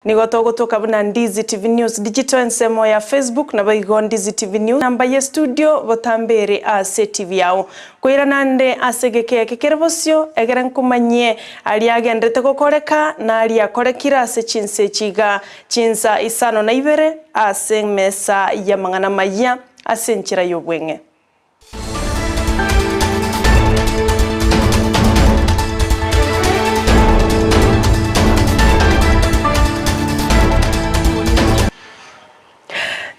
Nigoto kutoka buna Ndizi TV News digital nsemo ya Facebook na baigo Ndizi TV News namba ya studio botambere ase TV yao kuira nande asegeke kekerebosyo egeren kumanye ali agendete kokoreka na ali akorekira ase Chinsa TIGA Chinsa Isano na Ibere ase mesa ya mangana maya ase nchira yobwenge.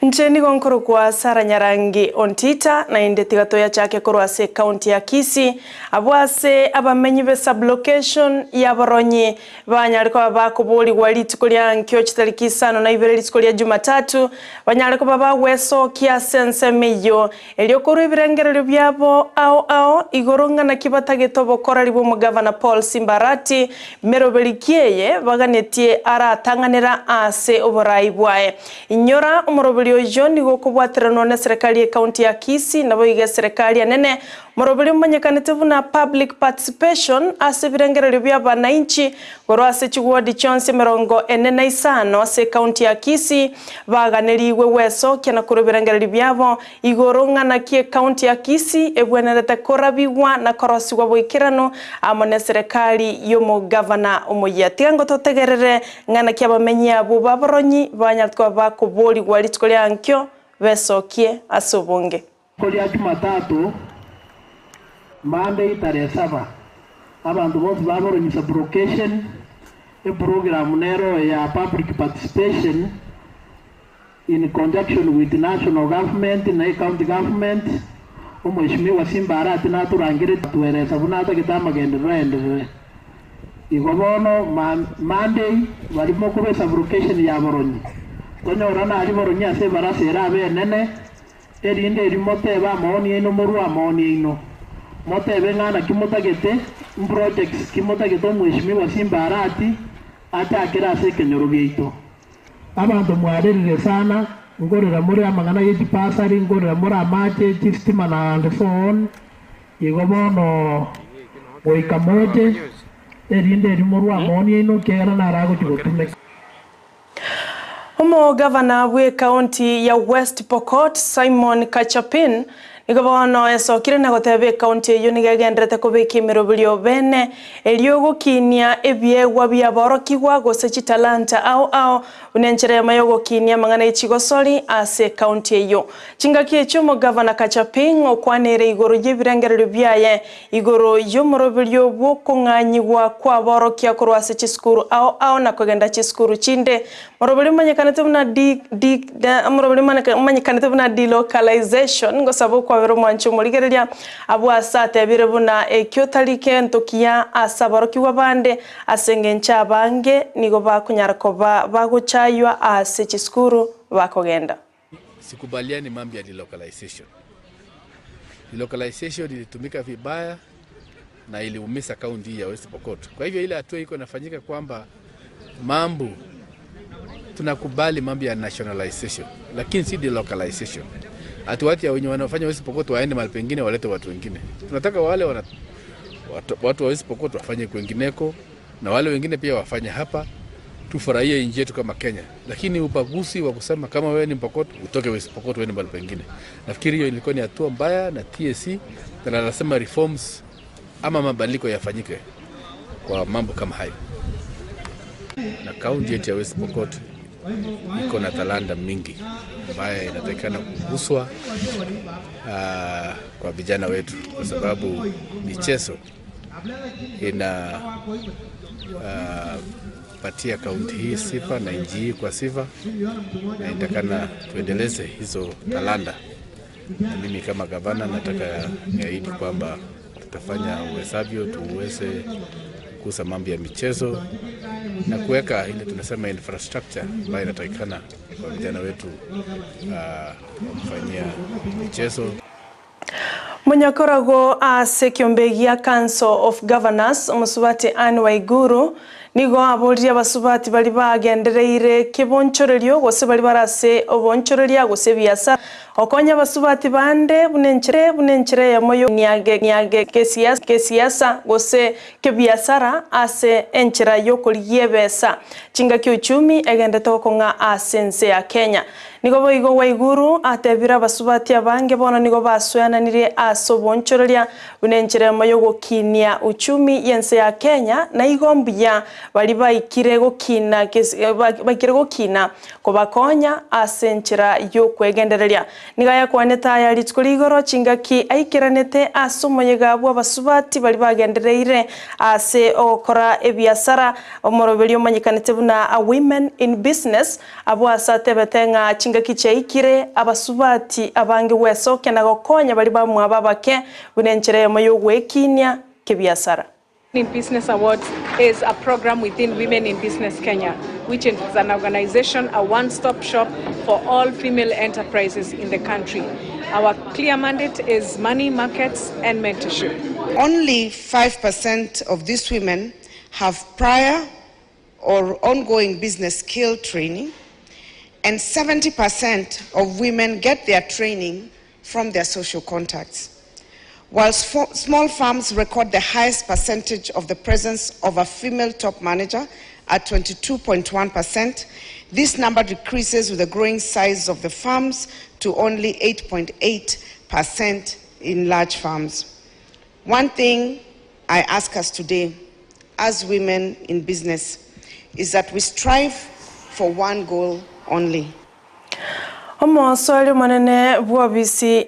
Ncheni konkoro kwa Sara Nyarangi ontita na indeti gatoya chake korwa se county ya Kisii abwase abamenyi be sublocation ya Boronyi banyariko babakubuli RICHIKO lya nkyo kitali Isano na Ibere RICHIKO lya Jumatatu banyariko babagweso kia sense meyo eliyokuru EBIRENGERERIO byabo ao igoronga na kibatageto bokora libo mugavana Paul Simbarati merobelikieye baganetie ara tanganira ase oborai bwae inyora umurobeli Joni gokubwatira none serikali ya county ya Kisii nabo iga serikali nene morobeli mmanyekanitevu na public participation ase EBIRENGERERIO bya bananchi gorwase chigwadi chonse 45 ase county ya Kisii baganeriwe weso kena kuro EBIRENGERERIO byabo igoronga na kie county ya Kisii ebwenerete korabiwa na korosiwa bwikirano amone serikali yo mo governor omoyati ngo totegerere ngana kyabamenyi abo baboronyi banyatwa bakuboli RICHIKO lya nkyo besokie asobonge Kolia Jumatatu Monday tarehe 7 abantu bose baboronyi sublocation a program nero ya public participation in conjunction with the national government na county government umweshimiwa Simbarati naturangire tuereza bunata kitama genderere igobono Monday walimo kube sublocation ya Boronyi tonyorana ali Boronyi ase barasera abenene erinde erimoteba maoni ino morwa maoni ino motebe ngana kimotagete projects kimotagete mweshimiwa Simbarati atakira ase kenyoro byeito abantu mwarerire sana ngorera muri amagana y'igipasari ngorera muri amache gistima na and so on igobono oikamoje erinde erimorwa maoni ino kera narago kigotume Omo governor we county ya West Pokot Simon Kachapin Nigobono esokire na gotebe county yo nigegendrete kubiki mirobulio bene eliogo kinia ebiegwa bya borokigwa gose talanta ao unenchere mayogo kinia mangana ichigosoli ase county yo chingakie chumo governor Kachapin okwanere igoro y'EBIRENGERERIO byaye igoro yo morobulio bwokonganyigwa kwa borokia korwase chiskuru ao na kugenda chiskuru chinde morobulio manyekanete na delocalization ngosabo kwa vero mwancho murigereria abwasate abirabuna ekyotalike ntokia asaboroki wabande asengencha bange nigo bakunyarako baguchaywa ase chiskuru bakogenda. Sikubaliani mambo ya delocalization. Delocalization ilitumika vibaya na iliumiza kaunti ya West Pokot. Kwa hivyo ile hatua iko inafanyika kwamba mambo tunakubali mambo ya nationalization lakini si delocalization. Atuwati ya wenye wanafanya West Pokot waende mahali pengine walete watu wengine. Tunataka wale watu wa West Pokot wafanye kwingineko na wale wengine pia wafanye hapa tufurahie nchi yetu kama Kenya. Lakini ubaguzi wa kusema kama wewe ni Pokot utoke West Pokot uende mahali pengine. Nafikiri hiyo ilikuwa ni hatua mbaya na TSC na nasema reforms ama mabadiliko yafanyike kwa mambo kama hayo. Na kaunti yetu ya West Pokot iko na talanta mingi ambayo inatakikana kuguswa kwa vijana wetu kwa sababu michezo ina patia kaunti hii sifa na nchi hii kwa sifa na inatakana tuendeleze hizo talanta. Na mimi kama gavana nataka niahidi kwamba tutafanya uwezavyo tuweze kukuza mambo ya michezo na kuweka ile tunasema infrastructure ambayo inatakikana kwa vijana wetu kufanyia michezo. Munyakorago ase kyombegia Council of Governors MWARIGANIGWE nigo aborire abasubati bali bagendereire kibonchorerio gose bali barase obonchoreria gose biasa okonya abasubati bande bunenchere ya moyo nyage kesiasa gose kebiasara ase enchera yo koliyebesa chinga kiuchumi egende tokonga asense ya Kenya nigo boigo waiguru atebira abasubati abange bono nigo basweananire asobonchoreria bunenchere moyo gokinia uchumi yense ya Kenya na igombuya bali baikire gokina kobakonya asenchera yo kwegendereria nigaya kwaneta ya RICHIKO chingaki aikiranete asomoyega bwa basubati bali bagendereire ase okora ebiasara omoroberio manyikanete buna a women in business abo asate betenga chingaki chaikire abasubati abange wesoke na gokonya bali bamwa babake bunenchere moyo gwekinia kebiasara. In Business Awards is a program within Women in Business Kenya, which is an organization, a one-stop shop for all female enterprises in the country. Our clear mandate is money, markets, and mentorship. Only 5% of these women have prior or ongoing business skill training, and 70% of women get their training from their social contacts. While small firms record the highest percentage of the presence of a female top manager at 22.1%, this number decreases with the growing size of the firms to only 8.8% in large firms. One thing I ask us today, as women in business, is that we strive for one goal only. Omoswali manene bwabisi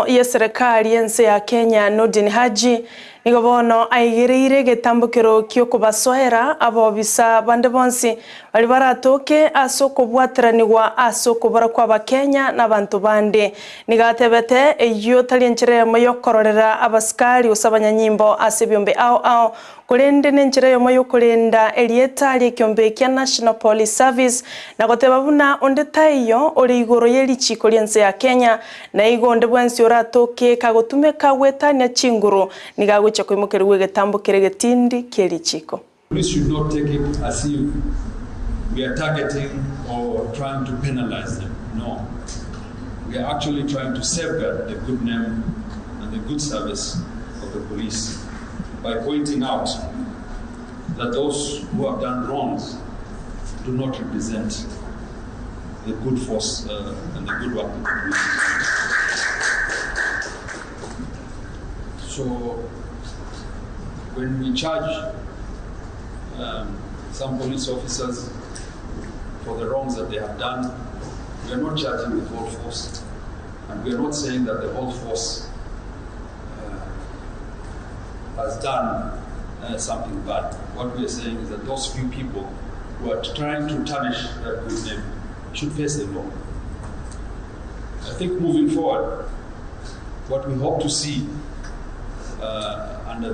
yeserikali yense ya Kenya Ndzi nigobono aigereire getambukiro kyo kubasoera abobisa bande bonsi bali baratoke asoko bwateranirwa asoko barakwa bakenya n'abantu bande nigatebete eyo talienchire moyo kororera abaskari usabanya nyimbo asebyombe ao kulende nenchire moyo kulenda elieta likyombe kya National Police Service nagoteba buna onde TAIYO oli igoro yerichiko lyense ya Kenya na igonde bwensi oratoke kagotumeka wetanya chinguru nigago Police should not take it as if we are targeting or trying to penalize them. No. We are actually trying to safeguard the good name and the good service of the police by pointing out that those who have done wrongs do not represent the good force and the good work of the police. So, when we charge some police officers for the wrongs that they have done, we are not charging the whole force. And we are not saying that the whole force has done something bad. What we are saying is that those few people who are trying to tarnish that good name should face the law. I think moving forward, what we hope to see under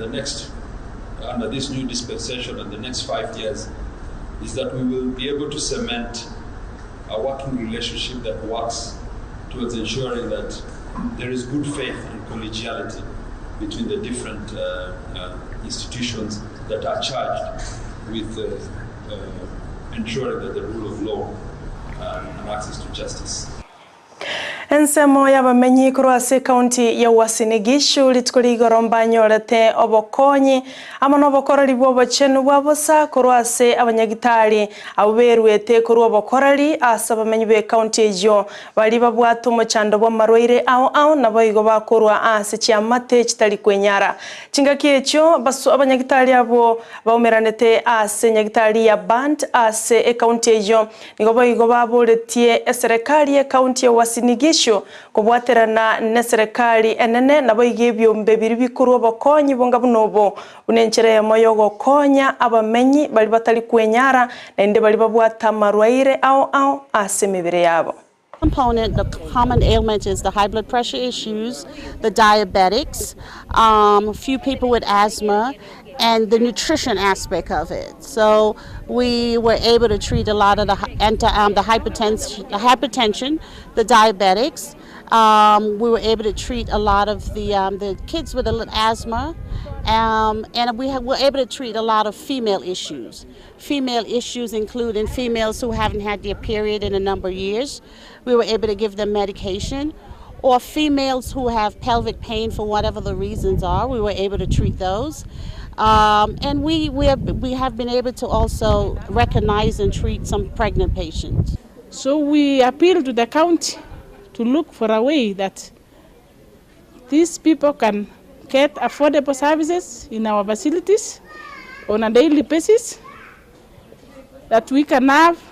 this new dispensation in the next 5 years is that we will be able to cement a working relationship that works towards ensuring that there is good faith and collegiality between the different institutions that are charged with ensuring that the rule of law and access to justice. Ensemo y'abamenyi kurwase county ya Uasin Gishu litkuligoro mbanyorete obokonyi ama nobokorali bw'obachenu bwabosa kurwase abanyagitari aberwete kuri obokorali asabamenyi be county ejo bali babwatu mochando bwa marwaire ao naboigo bakurwa ase chiamate kitali kwenyara chingaki echo basu abanyagitari abo baumeranete ase nyagitari ya band ase county ejo nigoboigo babuletie eserekari ya county ya Uasin Gishu kubwaterana neserikali enene nabo igebyombe biri bikuru abakonyi bonga bunobo unenchere moyo gokonya abamenyi bali batali kwenyara na inde bali babwata marwaire ao asemibere yabo. Component, the common ailment is the high blood pressure issues, the diabetics, few people with asthma, and the nutrition aspect of it. So we were able to treat a lot of the hypertension, the diabetics, We were able to treat a lot of the kids with a little asthma, and we were able to treat a lot of female issues. Female issues including females who haven't had their period in a number of years. We were able to give them medication. Or females who have pelvic pain for whatever the reasons are, we were able to treat those. And we have been able to also recognize and treat some pregnant patients. So we appeal to the county to look for a way that these people can get affordable services in our facilities on a daily basis, that we can have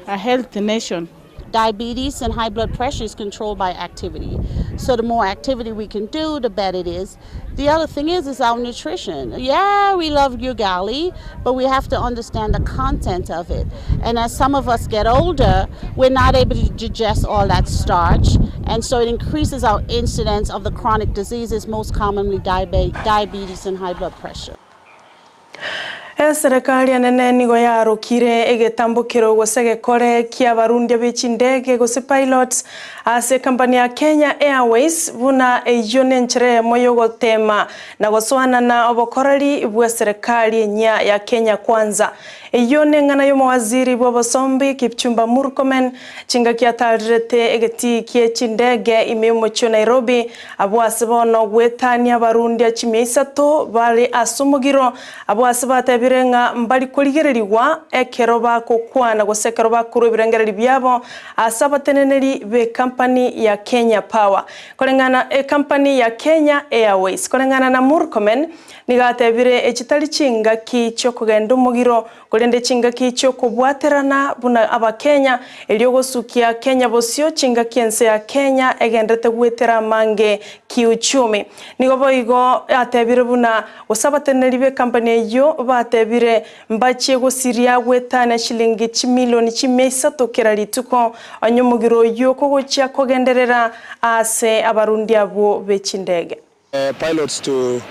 a healthy nation. Diabetes and high blood pressure is controlled by activity. So the more activity we can do, the better it is. The other thing is our nutrition. Yeah, we love ugali, but we have to understand the content of it. And as some of us get older, we're not able to digest all that starch. And so it increases our incidence of the chronic diseases, most commonly diabetes and high blood pressure. Serikali nene nigo yarukire egetambukiro gosegekore kia barundi b'indege gose pilots ase kampani ya Kenya Airways buna eyone nchere moyo gotema na gosoanana obokorari bwa serikali nya ya Kenya kwanza. Eyone ngana yo mawaziri bw'abasombi Kipchumba Murkomen chinga kia tarete egeti kie chindege imemo cho Nairobi abwasibono gwetania barundi achimeisato bali asumugiro abwasibata ebirenga mbali kuligereriwa ekeroba kokwana gosekeroba kuru ebirengereri byabo asabateneneri be company ya Kenya Power kolengana company ya Kenya Airways kolengana na Murkomen nigatebire ekitali chinga kicho kugenda umugiro kolende chinga kicho kubwaterana buna abakenya eliogosukia Kenya bosio chinga kiense ya Kenya egendete gwetera mange kiuchumi nigobo igo atebire buna osabateneri be company yo batebire mbache gosiria gwetana shilingi chimilioni chimesa tokera lituko anyumugiro yo kogocha kogenderera ase abarundi abo bechindege pilots to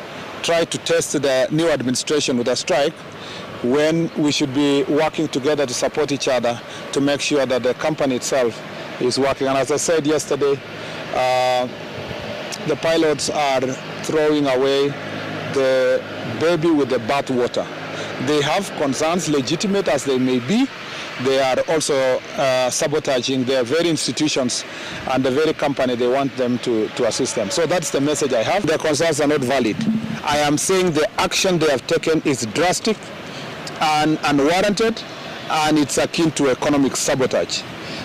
try to test the new administration with a strike when we should be working together to support each other to make sure that the company itself is working. And as I said yesterday, the pilots are throwing away the baby with the bathwater. They have concerns, legitimate as they may be. They are also sabotaging their very institutions and the very company they want them to assist them. So that's the message I have. Their concerns are not valid. I am saying the action they have taken is drastic and unwarranted, and it's akin to economic sabotage.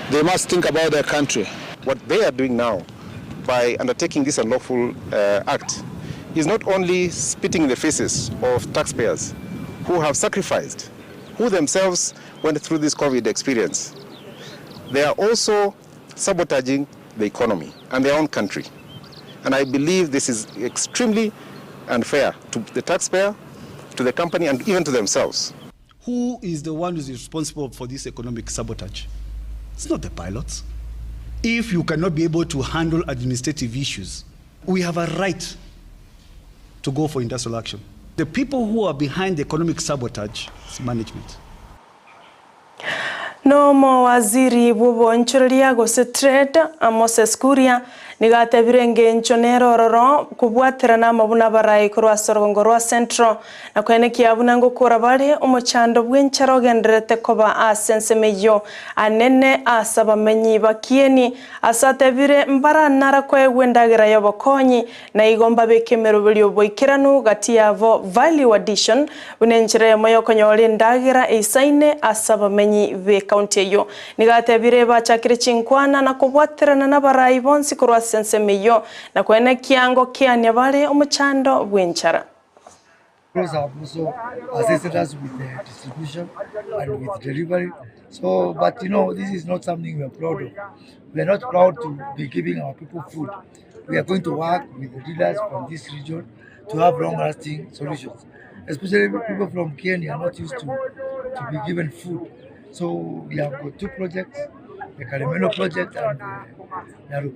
They must think about their country. What they are doing now by undertaking this unlawful act is not only spitting in the faces of taxpayers who have sacrificed, who themselves went through this COVID experience. They are also sabotaging the economy and their own country. And I believe this is extremely unfair to the taxpayer, to the company, and even to themselves. Who is the one who is responsible for this economic sabotage? It's not the pilots. If you cannot be able to handle administrative issues, we have a right to go for industrial action. The people who are behind the economic sabotage is management. No mawaziri bubo nchuria gose trade Moses Kuria nigate birenge nchonero roro kubwaterana mabuna barayi kurwa sorongorwa central na kwene kiabuna ngokora bale omochando bwencharo genderete koba asensemeyo anene asabamenyi bakieni asatebire mbara nara kwe wendagira yobokonyi na igomba bekemero bilyo boikiranu gati yavo value addition unenchire moyo konyole ndagira isaine asabamenyi be county yo nigatebire bachakire chinkwana na kubwaterana na barayi bonsi kurwa sensemeyo na kwene kiango kianya bale omuchando bwenchara. Have also assisted us with the distribution and with delivery. So, but you know, this is not something we are proud of. We are not proud to be giving our people food. We are going to work with the leaders from this region to have long-lasting solutions. Especially people from Kenya are not used to be given food. So we have got two projects, the Karimeno project and the Naru